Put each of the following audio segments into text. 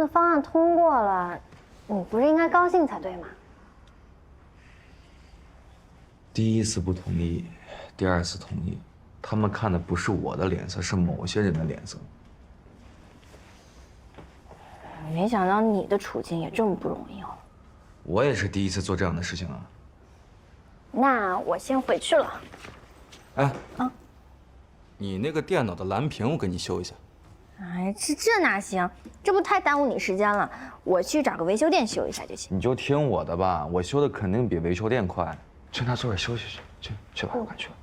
方案通过了，你不是应该高兴才对吗？第一次不同意，第二次同意，他们看的不是我的脸色，是某些人的脸色。没想到你的处境也这么不容易哦。我也是第一次做这样的事情啊。那我先回去了。哎，你那个电脑的蓝屏我给你修一下。哎，这哪行？这不太耽误你时间了。我去找个维修店修一下就行。你就听我的吧，我修的肯定比维修店快。去那坐着休息去吧，快去吧。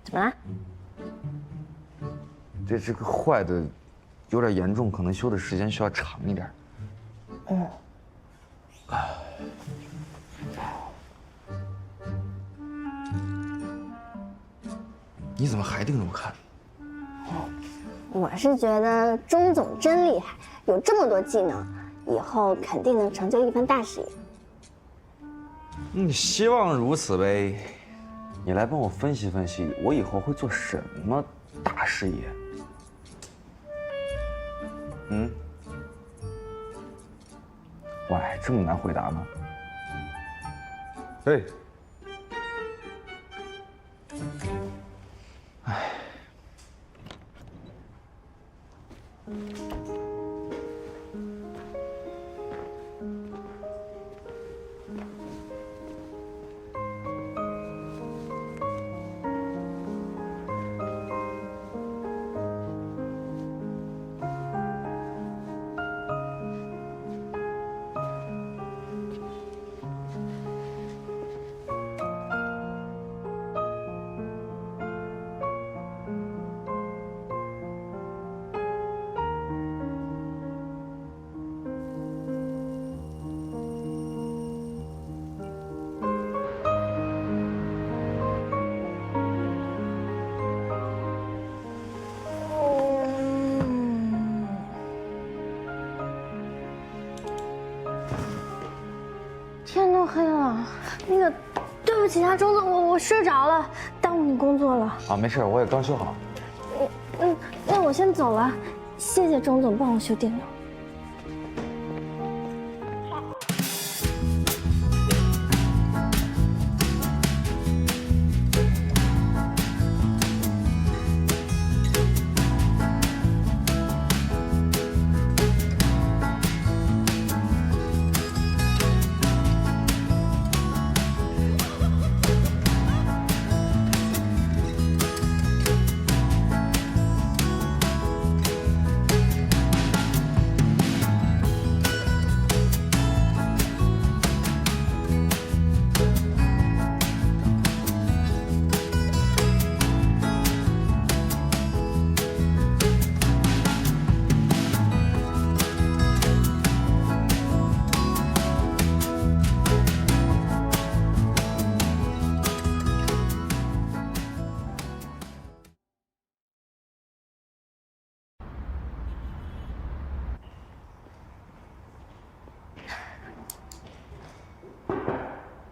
怎么了？这个坏的有点严重，可能修的时间需要长一点。你怎么还盯着我看？我是觉得钟总真厉害，有这么多技能，以后肯定能成就一番大事业。你希望如此呗。你来帮我分析分析，我以后会做什么大事业？喂，这么难回答吗？哎。天都黑了，那个，对不起啊，钟总，我睡着了，耽误你工作了。啊，没事，我也刚修好。那我先走了，谢谢钟总帮我修电脑。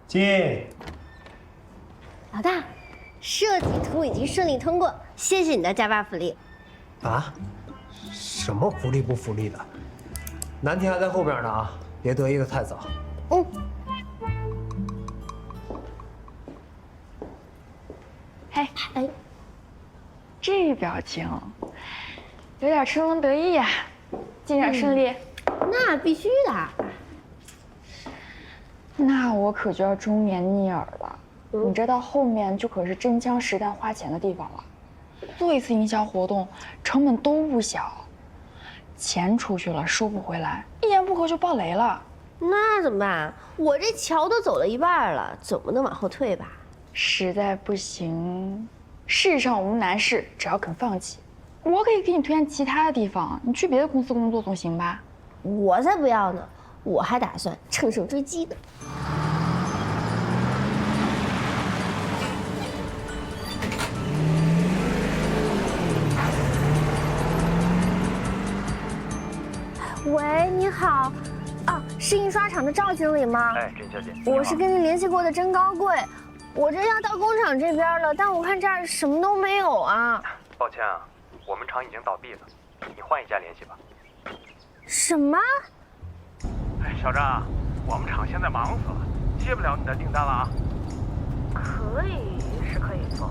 进。老大，设计图已经顺利通过，谢谢你的加班福利。啊？什么福利不福利的？难题还在后边呢啊，别得意的太早。哎，这表情有点春风得意呀，进展顺利。那必须的。那我可就要忠言逆耳了。你这到后面就可是真枪实弹花钱的地方了。做一次营销活动，成本都不小，钱出去了收不回来，一言不合就爆雷了。那怎么办？我这桥都走了一半了，总不能往后退吧？实在不行，世上无难事，只要肯放弃。我可以给你推荐其他的地方，你去别的公司工作总行吧？我才不要呢！我还打算乘胜追击呢。喂，你好，啊，是印刷厂的赵经理吗？哎，甄小姐，我是跟您联系过的甄高贵，我这要到工厂这边了，但我看这儿什么都没有啊。抱歉啊，我们厂已经倒闭了，你换一家联系吧。什么？哎，小张，我们厂现在忙死了，接不了你的订单了啊。可以是可以做，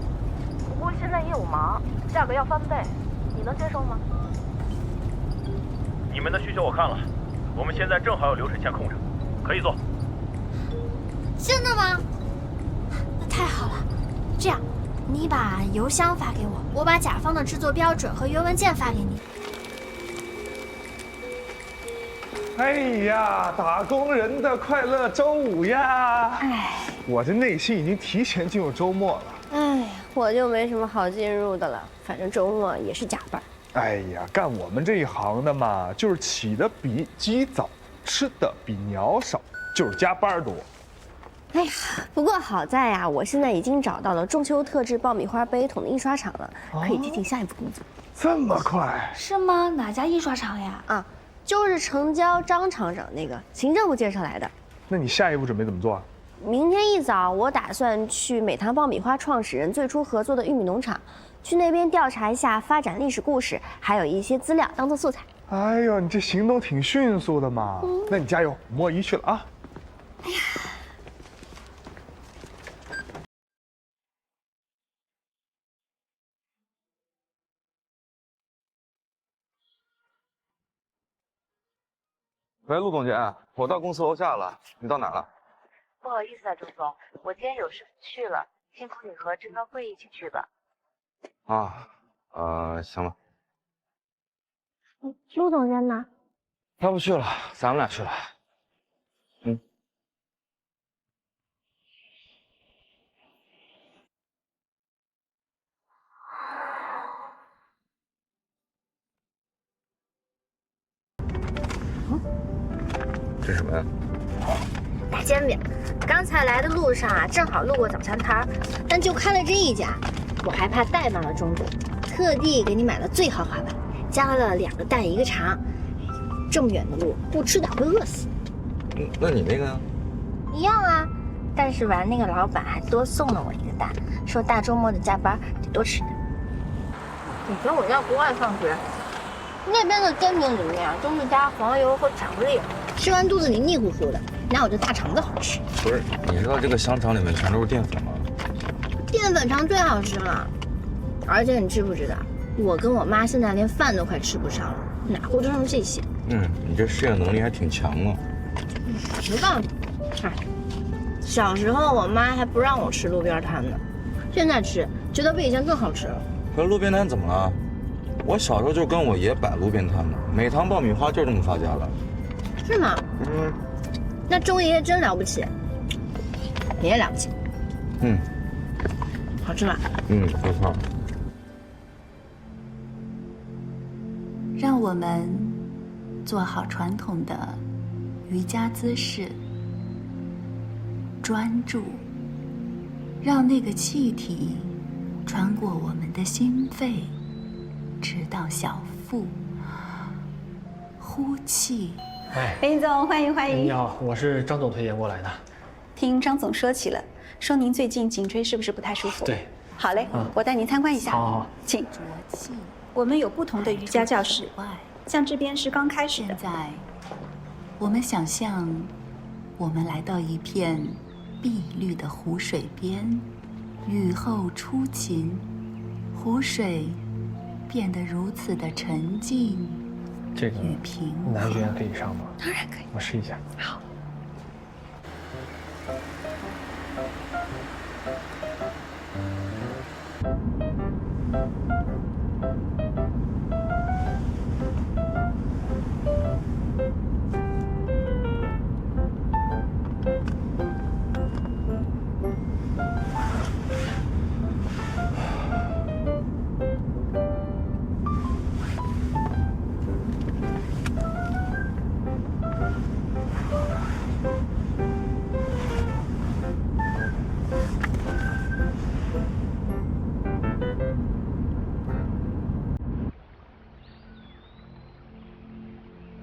不过现在业务忙，价格要翻倍，你能接受吗？你们的需求我看了，我们现在正好有流水线空着，可以做。真的吗？那太好了。这样，你把邮箱发给我，我把甲方的制作标准和原文件发给你。哎呀，打工人的快乐周五呀！哎，我这内心已经提前进入周末了。哎，我就没什么好进入的了，反正周末也是加班。哎呀，干我们这一行的嘛，就是起得比鸡早，吃的比鸟少，就是加班多。哎呀，不过好在呀，我现在已经找到了中秋特制爆米花杯桶的印刷厂了，可以进行下一步工作。这么快？是吗？哪家印刷厂呀？啊，就是城郊张厂长那个行政部介绍来的。那你下一步准备怎么做啊？明天一早，我打算去美堂爆米花创始人最初合作的玉米农场，去那边调查一下发展历史故事，还有一些资料当做素材。哎呦，你这行动挺迅速的嘛。那你加油，摸鱼去了啊。哎呀。喂，陆总监，我到公司楼下了，你到哪了？不好意思啊，周总，我今天有事不去了，辛苦你和甄高贵一起去吧。行吧。陆总监呢？他不去了，咱们俩去了。这是什么呀？大煎饼。刚才来的路上啊，正好路过早餐摊儿，但就开了这一家，我害怕怠慢了中午，特地给你买了最豪华版，加了2个蛋1个肠。这么远的路，不吃点会饿死。那你那个呢？一样啊，但是玩那个老板还多送了我1个蛋，说大周末的加班得多吃点。以前我在国外上学，那边的煎饼里面都是加黄油和巧克力，吃完肚子里腻乎乎的，哪有这大肠子好吃？不是，你知道这个香肠里面全都是淀粉吗？淀粉肠最好吃了，而且你知不知道，我跟我妈现在连饭都快吃不上了，哪顾得上这些？你这适应能力还挺强啊。没办法，小时候我妈还不让我吃路边摊呢，现在吃觉得比以前更好吃了。可是路边摊怎么了？我小时候就跟我爷摆路边摊呢，每堂爆米花就这么发家的。是吗？那周爷爷真了不起，爷爷了不起。好吃吧？不错。让我们做好传统的瑜伽姿势，专注，让那个气体穿过我们的心肺，直到小腹，呼气。林总，欢迎欢迎。你好，我是张总推荐过来的。听张总说起了，说您最近颈椎是不是不太舒服？对。好嘞，我带您参观一下。好，请。我们有不同的瑜伽教室，像这边是刚开始的。现在，我们想象，我们来到一片碧绿的湖水边，雨后初晴，湖水变得如此的沉静。这个男学员可以上吗？当然可以，我试一下。好。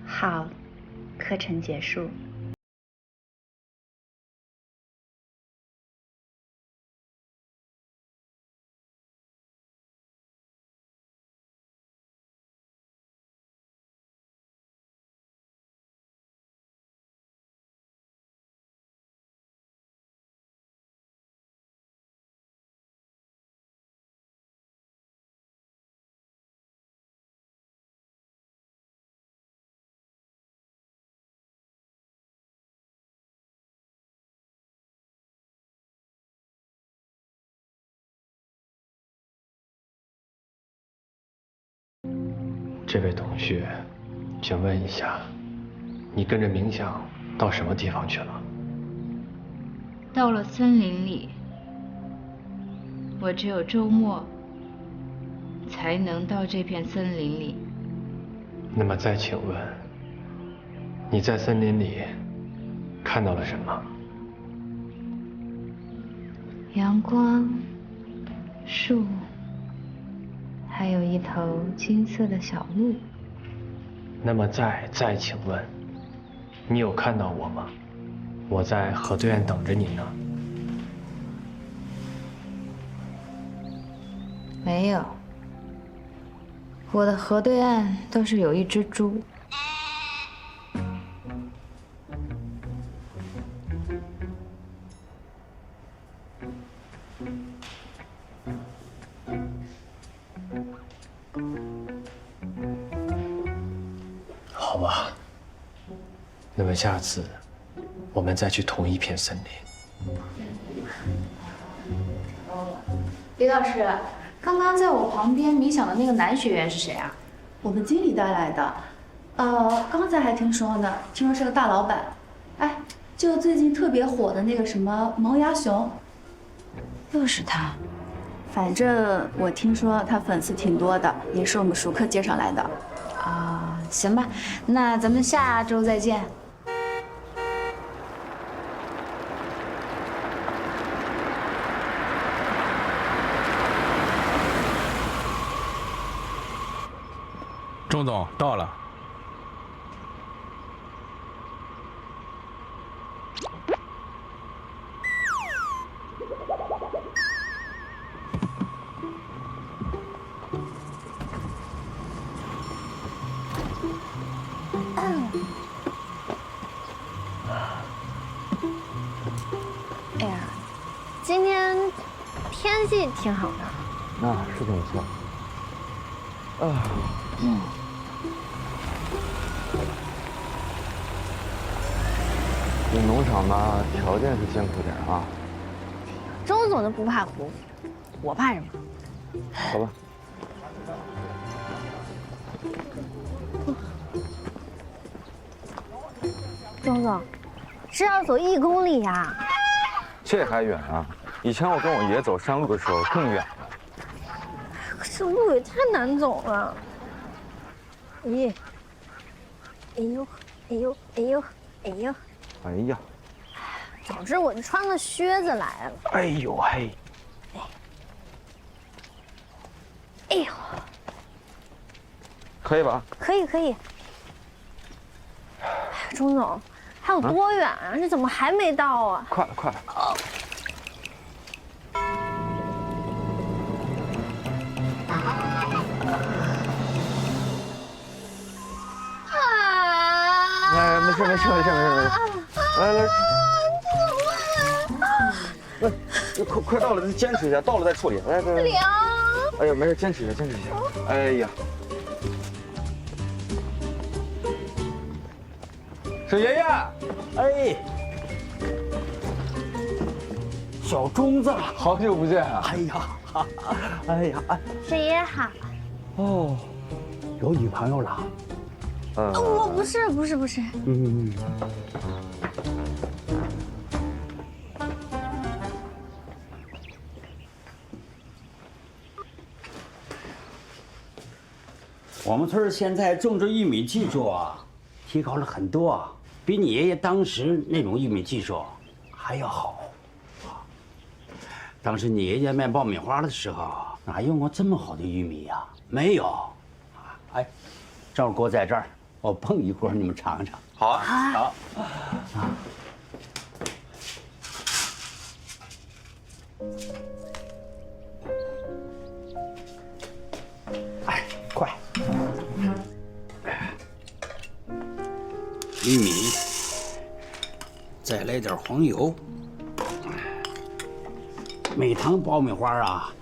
好，课程结束。这位同学，请问一下，你跟着冥想到什么地方去了？到了森林里。我只有周末才能到这片森林里。那么再请问，你在森林里看到了什么？阳光、树，还有一头金色的小鹿。那么再请问，你有看到我吗？我在河对岸等着你呢。没有，我的河对岸倒是有一只猪。好吧，那么下次我们再去同一片森林。李老师，刚刚在我旁边冥想的那个男学员是谁啊？我们经理带来的。刚才还听说呢，听说是个大老板。哎，就最近特别火的那个什么萌芽熊。又是他。反正我听说他粉丝挺多的，也是我们熟客介绍来的。啊，行吧，那咱们下周再见。钟总到了。哎呀，今天天气挺好的。那是挺不错。这农场嘛，条件是艰苦点啊。钟总都不怕苦，我怕什么？走吧。钟总，是要走1公里呀？这还远啊！以前我跟我爷走山路的时候更远了。可是路也太难走了。咦，哎呦，哎呦，哎呦，哎呦！哎呀，早知我就穿个靴子来了。哎呦嘿！哎呦，可以吧？可以可以。钟总，还有多远啊？这怎么还没到啊？快了快了！哎，没事没事没事没事没事，来来，来，快到了，再坚持一下，到了再处理。来来来，凉。哎呀，没事，坚持一下，坚持一下。哎呀，小爷爷，哎，小钟子，好久不见啊！哎呀，哎呀，哎，小爷爷好。哦，有女朋友了？我不是。嗯。我们村现在种植玉米技术啊，提高了很多，比你爷爷当时那种玉米技术还要好。当时你爷爷卖爆米花的时候，哪用过这么好的玉米呀？没有。哎，正好锅在这儿，我碰一锅，你们尝尝。好啊，好。哎，快！玉米，再来点黄油。每糖爆米花啊，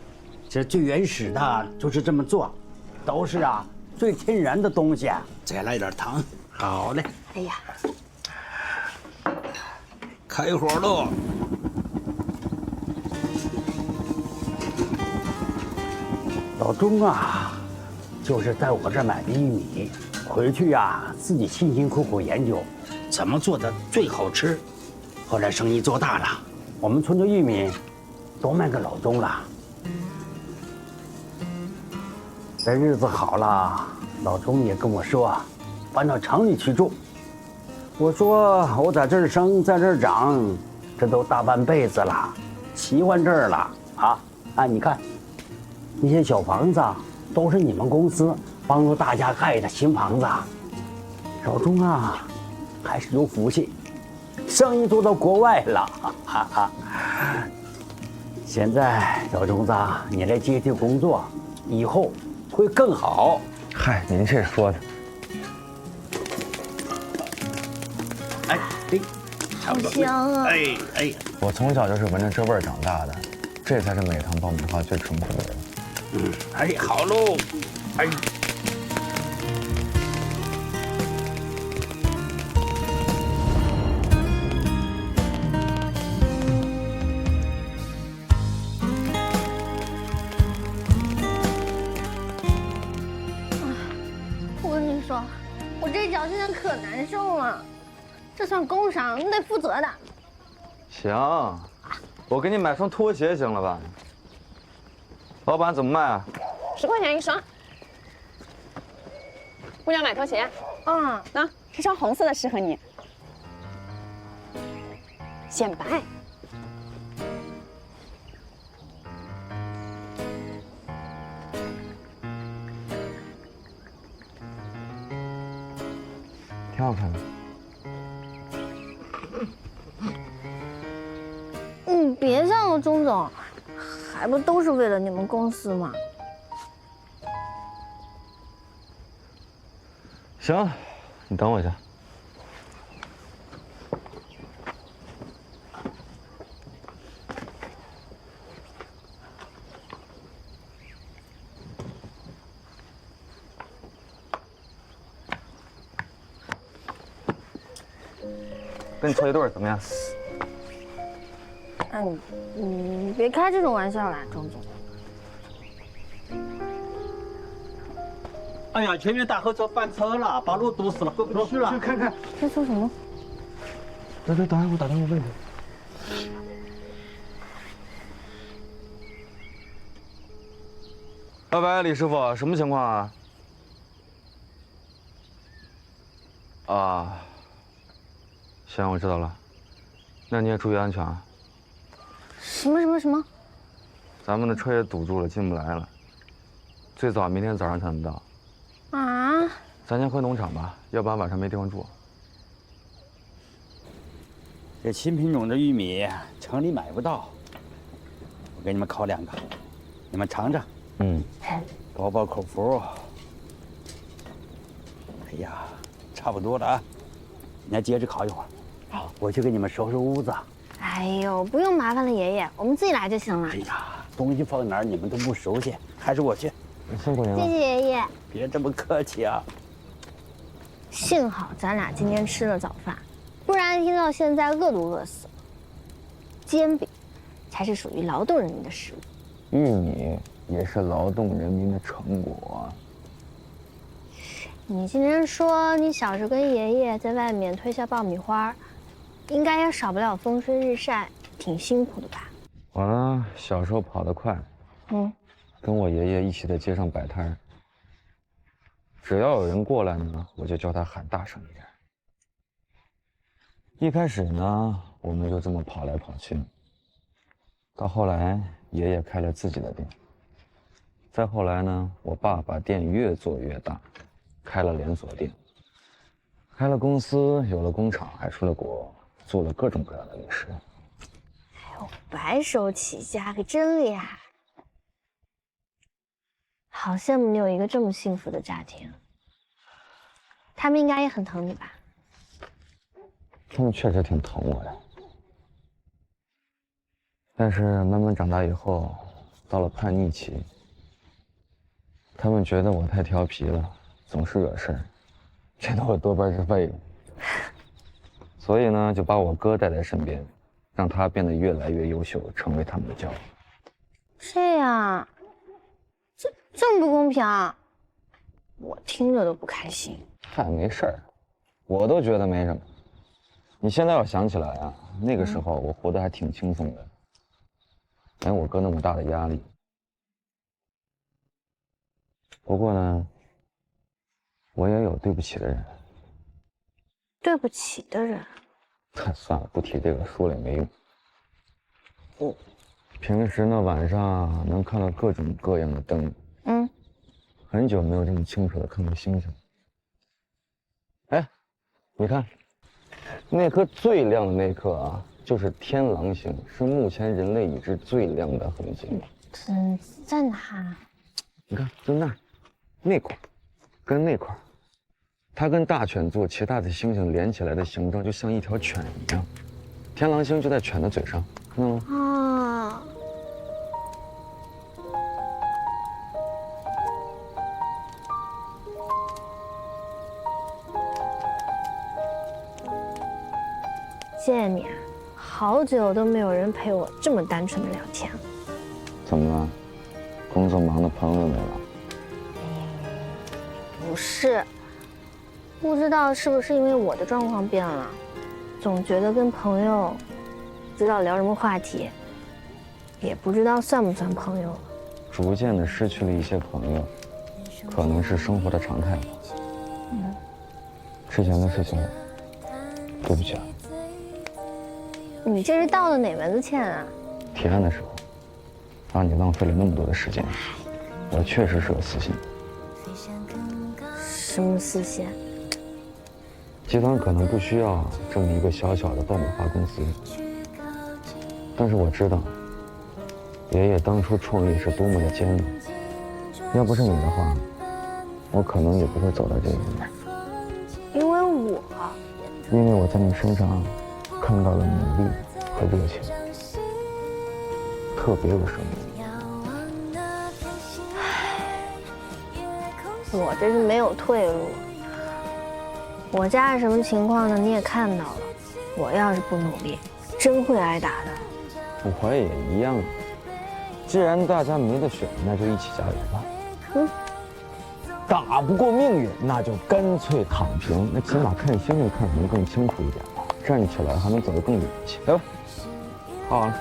这最原始的就是这么做，都是啊最天然的东西。再来点糖，好嘞。哎呀，开火喽！老钟啊，就是在我这儿买的玉米，回去呀自己辛辛苦苦研究，怎么做的最好吃。后来生意做大了，我们村的玉米都卖给老钟了。这日子好了，老钟也跟我说，搬到城里去住。我说我在这儿生，在这儿长，这都大半辈子了，喜欢这儿了啊！哎，你看，那些小房子都是你们公司帮助大家盖的新房子。老钟啊，还是有福气，生意做到国外了，哈哈。现在老钟子，你来接替工作，以后会更好。嗨，您这说的。哎，差不多。香啊！哎，我从小就是闻着这味儿长大的，这才是美汤爆米花最淳朴的人。哎，好喽，哎。我跟你说，我这脚现在可难受了，这算工伤，你得负责的。行，我给你买双拖鞋行了吧？老板怎么卖啊？10块钱一双。姑娘买拖鞋。那这双红色的适合你，显白。挺好看的。你别这样了，钟总，还不都是为了你们公司吗？行，你等我一下。跟你凑一对怎么样？你别开这种玩笑啦，钟总。哎呀，前面大货车翻车了，把路堵死了，回不去了。去看看。在说什么？等会儿我打电话问你。喂，李师傅，什么情况啊？啊，行，我知道了。那你也注意安全啊。什么？咱们的车也堵住了，进不来了。最早明天早上才能到。啊？咱先回农场吧，要不然晚上没地方住。这新品种的玉米城里买不到，我给你们烤2个，你们尝尝。饱饱口福。哎呀，差不多了啊，你还接着烤一会儿。好，我去给你们收拾屋子。哎呦，不用麻烦了，爷爷，我们自己来就行了。哎呀，东西放哪儿你们都不熟悉，还是我去。辛苦您了。谢谢爷爷。别这么客气啊。幸好咱俩今天吃了早饭，不然听到现在饿都饿死了。煎饼才是属于劳动人民的食物，玉米也是劳动人民的成果。你今天说你小时候跟爷爷在外面推销爆米花，应该也少不了风吹日晒，挺辛苦的吧？我呢，小时候跑得快，跟我爷爷一起在街上摆摊儿。只要有人过来呢，我就叫他喊大声一点。一开始呢，我们就这么跑来跑去，到后来爷爷开了自己的店，再后来呢，我爸把店越做越大，开了连锁店，开了公司，有了工厂，还出了国，做了各种各样的零食。哎呦，白手起家可真厉害！好羡慕你有一个这么幸福的家庭，他们应该也很疼你吧？他们确实挺疼我的，但是慢慢长大以后，到了叛逆期，他们觉得我太调皮了，总是惹事儿，觉得我多半是废物，所以呢，就把我哥带在身边，让他变得越来越优秀，成为他们的骄傲。这样，这么不公平啊！我听着都不开心。嗨，没事儿，我都觉得没什么。你现在要想起来啊，那个时候我活得还挺轻松的，没我哥那么大的压力。不过呢，我也有对不起的人。对不起的人。算了，不提这个，说了也没用。平时呢，晚上能看到各种各样的灯。很久没有这么清楚的看到星星。哎，你看，那颗最亮的那颗啊，就是天狼星，是目前人类已知最亮的恒星。在哪？你看，就那块，跟那块，它跟大犬座其他的星星连起来的形状，就像一条犬一样。天狼星就在犬的嘴上，看到了吗？啊。谢谢你啊，好久都没有人陪我这么单纯的聊天了。怎么了？工作忙的朋友没了？不是，不知道是不是因为我的状况变了，总觉得跟朋友不知道聊什么话题，也不知道算不算朋友了。逐渐的失去了一些朋友，可能是生活的常态吧。之前的事情，对不起啊。你这是道了哪门子歉啊？提案的时候，让你浪费了那么多的时间，我确实是有私心。什么私心？集团可能不需要这么一个小小的爆米花公司，但是我知道，爷爷当初创业是多么的艰难。要不是你的话，我可能也不会走到这一步。因为我在你身上看到了努力和热情，特别有生命。我这是没有退路。我家是什么情况呢？你也看到了。我要是不努力，真会挨打的。我也一样。既然大家没得选，那就一起加油吧。打不过命运，那就干脆躺平。那起码看星星看得能更清楚一点吧，站起来还能走得更远一些。来吧，好了。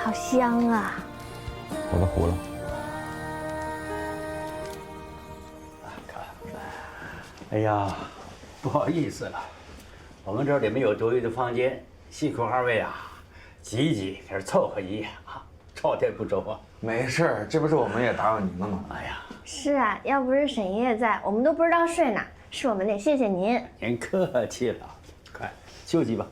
好香啊！我都糊了。哎呀，不好意思了，我们这里没有多余的房间，辛苦二位啊，挤一挤，给凑合一夜啊，朝天不周啊。没事，这不是我们也打扰您了吗？哎呀，是啊，要不是沈爷爷在，我们都不知道睡哪。是我们得谢谢您。您客气了，快休息吧。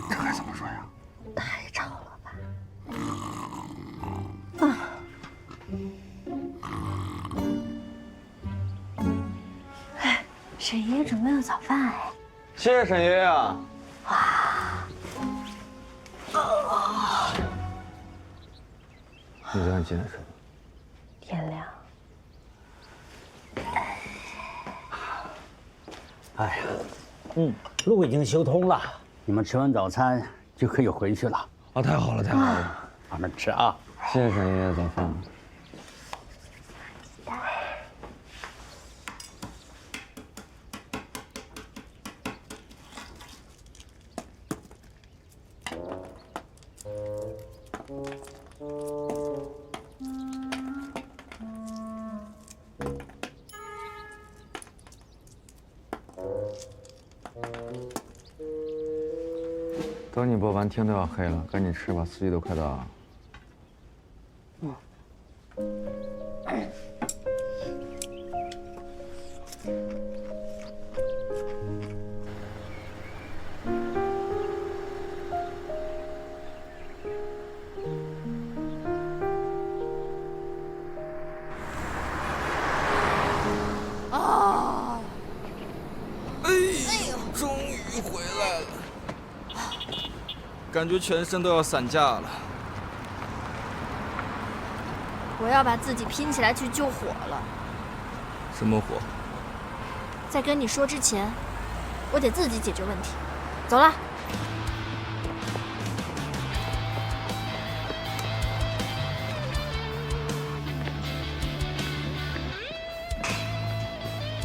这该怎么说呀？太吵了吧！哎，沈爷爷准备了早饭哎。谢谢沈爷爷啊。你昨晚几点睡的？天亮。哎呀，路已经修通了，你们吃完早餐就可以回去了。啊，太好了，太好了，慢慢吃啊。谢谢沈爷爷早饭。等你播完，天都要黑了，赶紧吃吧，司机都快到了。终于回来了，感觉全身都要散架了。我要把自己拼起来去救火了。什么火？在跟你说之前，我得自己解决问题。走了。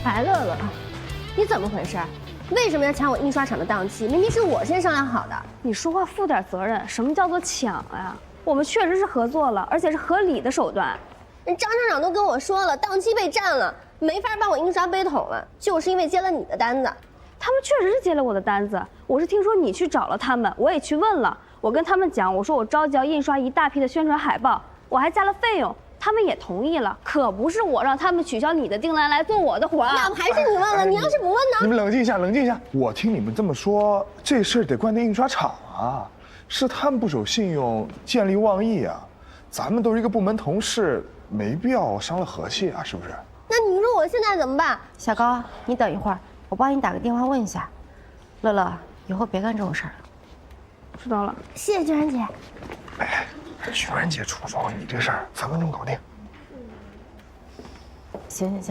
白乐乐，你怎么回事？为什么要抢我印刷厂的档期？明明是我先商量好的。你说话负点责任，什么叫做抢啊？我们确实是合作了，而且是合理的手段。人张厂长都跟我说了，档期被占了，没法帮我印刷杯桶了，就是因为接了你的单子。他们确实是接了我的单子，我是听说你去找了他们，我也去问了。我跟他们讲，我说我着急要印刷一大批的宣传海报，我还加了费用。他们也同意了，可不是我让他们取消你的订单来做我的活啊！要不还是你问了，你要是不问呢？你们冷静一下，冷静一下。我听你们这么说，这事儿得怪那印刷厂啊，是他们不守信用，见利忘义啊。咱们都是一个部门同事，没必要伤了和气啊，是不是？那你说我现在怎么办？小高，你等一会儿，我帮你打个电话问一下。乐乐，以后别干这种事儿了。知道了，谢谢娟姐。哎。娟姐出手，你这事儿3分钟搞定。行，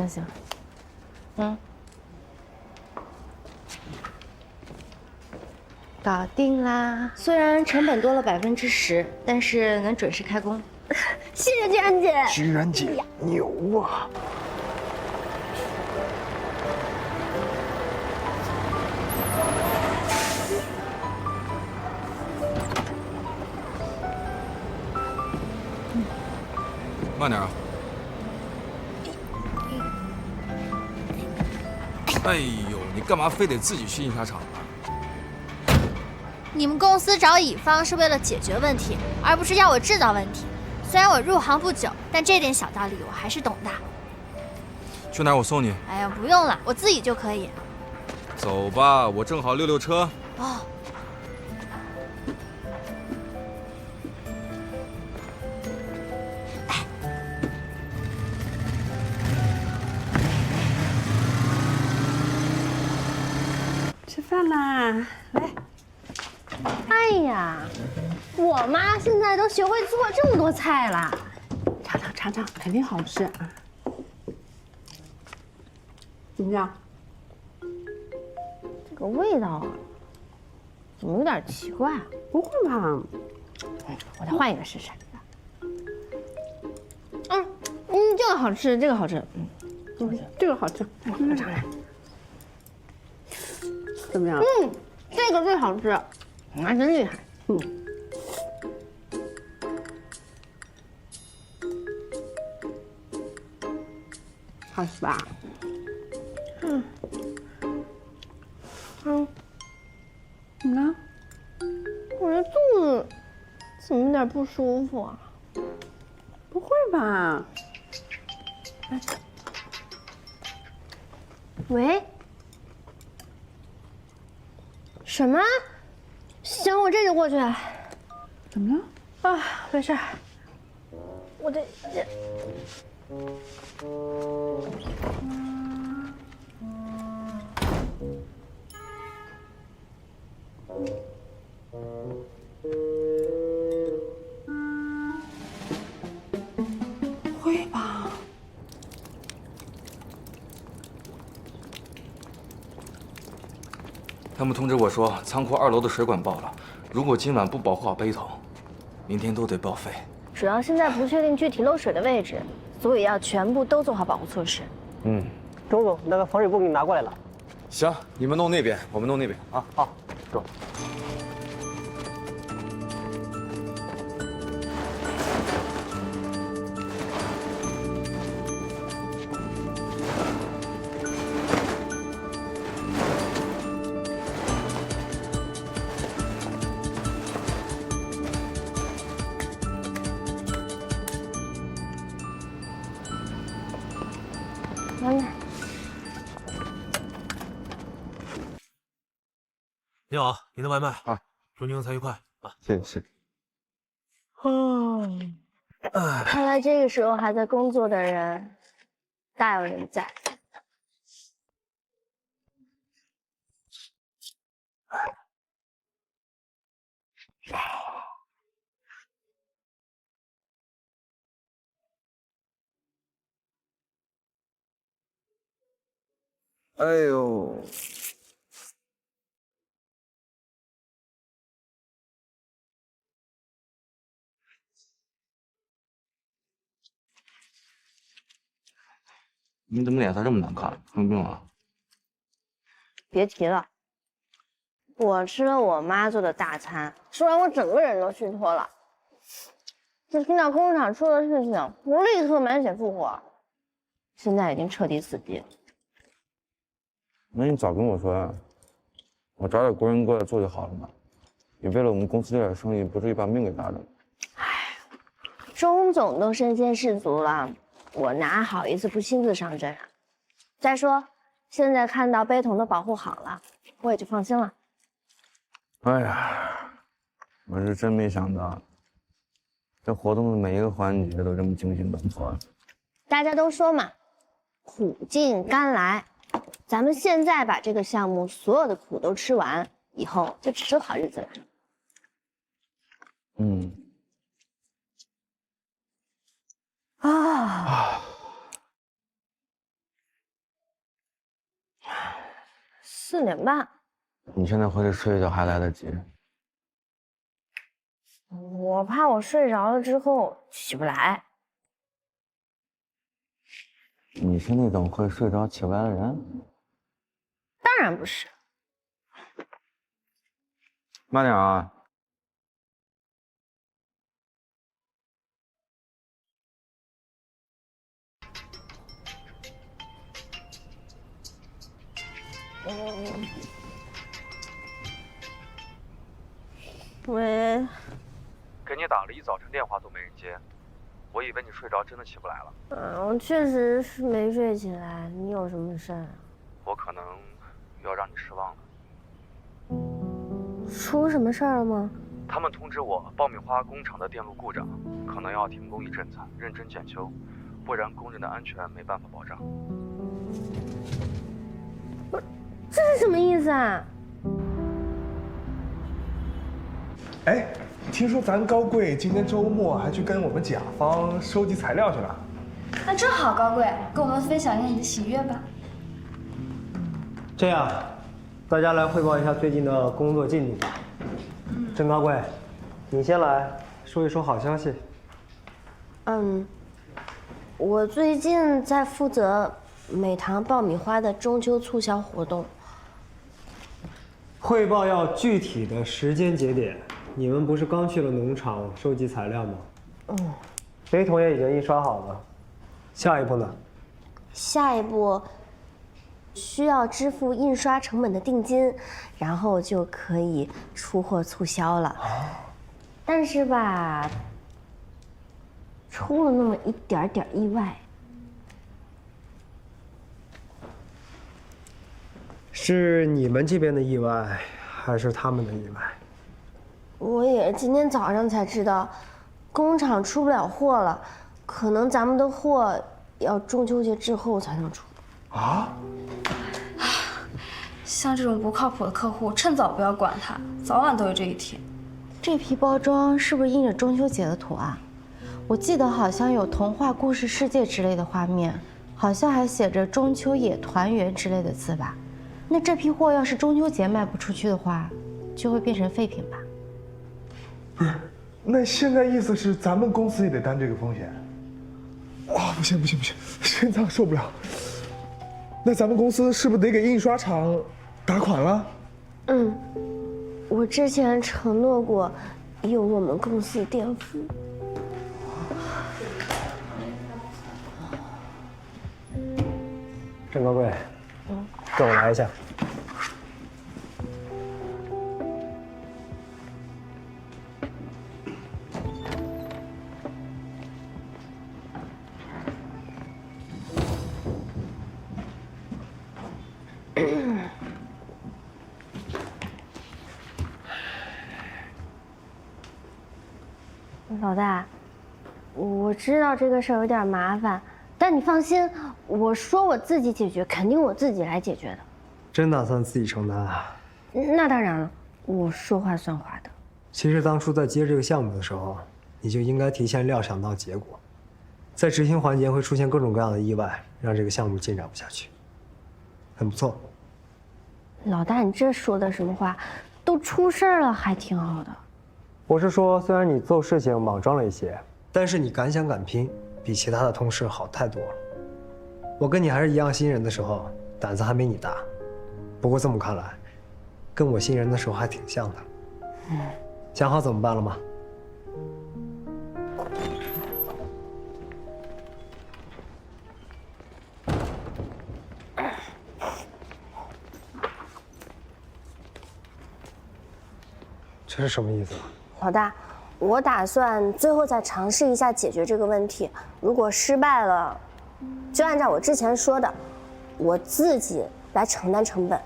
搞定啦！虽然成本多了10%，但是能准时开工。谢谢娟姐。娟姐牛啊！慢点啊！哎呦，你干嘛非得自己去印刷厂啊？你们公司找乙方是为了解决问题，而不是要我制造问题。虽然我入行不久，但这点小道理我还是懂的。去哪儿？我送你。哎呀，不用了，我自己就可以。走吧，我正好溜车。哦。吃饭啦，来。哎呀，我妈现在都学会做这么多菜了，尝，肯定好吃啊！怎么样？这个味道啊，怎么有点奇怪啊？不会吧？我再换一个试试。这个好吃，这个好吃，这个好吃，我尝尝。怎么样？这个最好吃，我妈真厉害。好吃吧？怎么了？我这肚子怎么有点不舒服啊？不会吧？喂？什么？行，我这就过去。怎么了？啊，没事。我这。会吧？他们通知我说，仓库2楼的水管爆了，如果今晚不保护好杯桶，明天都得报废。主要现在不确定具体漏水的位置，所以要全部都做好保护措施。周总，那个防水布给你拿过来了。行，你们弄那边，我们弄那边啊。好，走。酸奶。你好，您的外卖啊，祝您用餐愉快啊！谢谢。看来这个时候还在工作的人大有人在。哎呦，你怎么脸色这么难看？生病了？别提了，我吃了我妈做的大餐，吃完我整个人都虚脱了。就听到工厂出了事情，我立刻满血复活，现在已经彻底死机。那你早跟我说呀，我找点工人过来做就好了嘛。你为了我们公司这点生意，不至于把命给搭着。钟总都身先士卒了，我哪好意思不亲自上阵啊？再说，现在看到悲童都保护好了，我也就放心了。哎呀，我是真没想到，这活动的每一个环节都这么精心奔破。大家都说嘛，苦尽甘来。咱们现在把这个项目所有的苦都吃完，以后就只剩好日子了。4点半，你现在回去睡一觉还来得及。我怕我睡着了之后起不来。你是那种会睡着起不来的人？当然不是。慢点啊。喂。给你打了一早晨电话都没人接，我以为你睡着真的起不来了。我确实是没睡起来，你有什么事儿啊？我可能又要让你失望了。出什么事儿了吗？他们通知我，爆米花工厂的电路故障，可能要停工一阵子，认真检修，不然工人的安全没办法保障。这是什么意思啊？哎，听说咱高贵今天周末还去跟我们甲方收集材料去了。那正好，高贵，跟我们分享一下你的喜悦吧。这样，大家来汇报一下最近的工作进度吧。郑高贵，你先来说一说好消息。我最近在负责美堂爆米花的中秋促销活动。汇报要具体的时间节点。你们不是刚去了农场收集材料吗？雷桶也已经印刷好了。下一步呢？下一步需要支付印刷成本的定金，然后就可以出货促销了。但是吧，出了那么一点点意外。是你们这边的意外，还是他们的意外？我也是今天早上才知道，工厂出不了货了，可能咱们的货要中秋节之后才能出。像这种不靠谱的客户，趁早不要管他，早晚都有这一天。这批包装是不是印着中秋节的图案？我记得好像有童话故事世界之类的画面，好像还写着中秋也团圆之类的字吧？那这批货要是中秋节卖不出去的话，就会变成废品吧？不是，那现在意思是咱们公司也得担这个风险？不行，心脏受不了。那咱们公司是不是得给印刷厂打款了？我之前承诺过，有我们公司垫付。郑高贵，跟我来一下。老大，我知道这个事儿有点麻烦，但你放心，我说我自己解决，肯定我自己来解决的。真打算自己承担啊？那当然了，我说话算话的。其实当初在接这个项目的时候，你就应该提前料想到结果，在执行环节会出现各种各样的意外，让这个项目进展不下去。很不错。老大，你这说的什么话？都出事了还挺好的。我是说，虽然你做事情莽撞了一些，但是你敢想敢拼，比其他的同事好太多了。我跟你还是一样新人的时候，胆子还没你大。不过这么看来，跟我新人的时候还挺像的。想好怎么办了吗？这是什么意思啊？老大，我打算最后再尝试一下解决这个问题。如果失败了，就按照我之前说的，我自己来承担成本。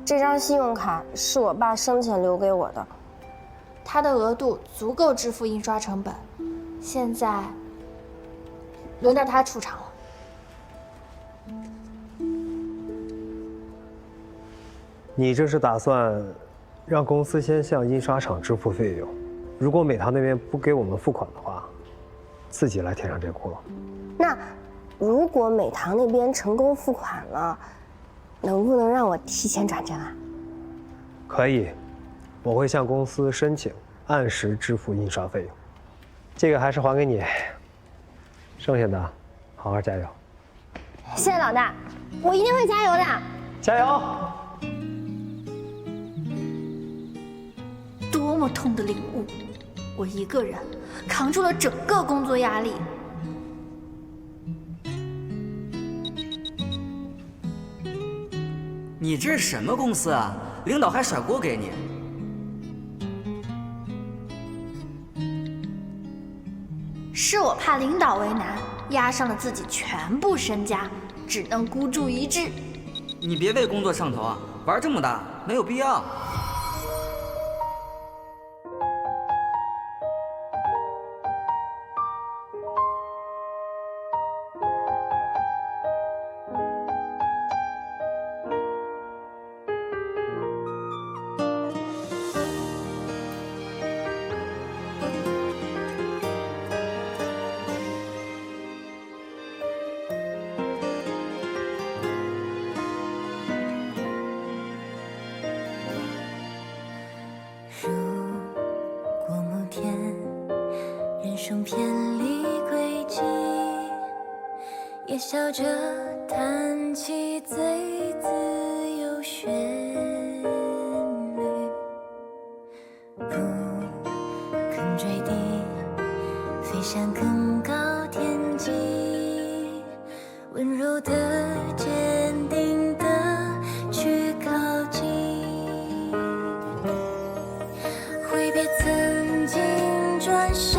这张信用卡是我爸生前留给我的，它的额度足够支付印刷成本，现在轮到他出场了。你这是打算让公司先向印刷厂支付费用，如果美堂那边不给我们付款的话，自己来填上这窟窿。那如果美堂那边成功付款了，能不能让我提前转正啊？可以，我会向公司申请按时支付印刷费用，这个还是还给你，剩下的好好加油。谢谢老大，我一定会加油的。加油！多么痛的领悟！我一个人扛住了整个工作压力。你这是什么公司啊？领导还甩锅给你？是我怕领导为难，押上了自己全部身家，只能孤注一掷。你别为工作上头啊！玩这么大没有必要。也笑着弹起最自由旋律，不肯坠地，飞向更高天际，温柔的、坚定的去靠近，挥别曾经转身。